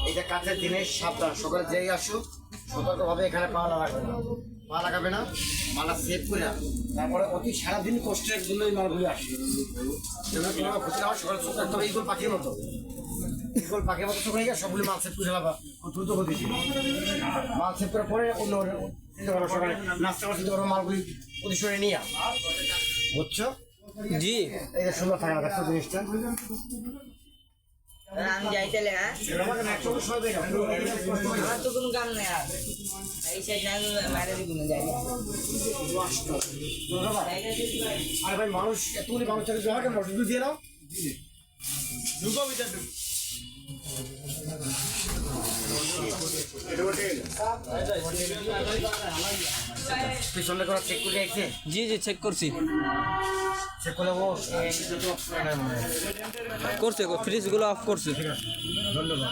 এটা কাছের জিনিস, সাবধান। সকালে যেই আসো সতর্কভাবে এখানে পা লাগাবে না, পা লাগাবে না, মালা সেভ করে না। তারপরে অতি সারাদিন কষ্টের জন্য এই মালগুলি আসে। কোনো ক্ষতি না হয়, সকালে চোখ রাখতে হবে ইগল পাখির মতো। ইগল পাখির মতো চোখ রেখে সবগুলি মাল সেভ করে লাভা দ্রুত গতিতে মাল সেভ করার পরে অন্য চিন্তা করো, সকালে নাস্তা করে চিন্তা করো, মালগুলি প্রতিশোধে নিয়ে বুঝছো? জি এই যে সুন্দর থাকে না দেখছো জিনিসটা। আমি যাইতে লেগা আমার তো কোনো কাম নেই আর এই সাইড আমি বাইরে দিব না যাই আরে ভাই মানুষ এতগুলি মানুষ থাকে, জমা কেন শুধু দিয়ে নাও। পিছনে করা চেক করে দেখছে, জি জি চেক করছি, চেক করলে ও করছে ফ্রিজগুলো অফ করছে। ঠিক আছে, ধন্যবাদ।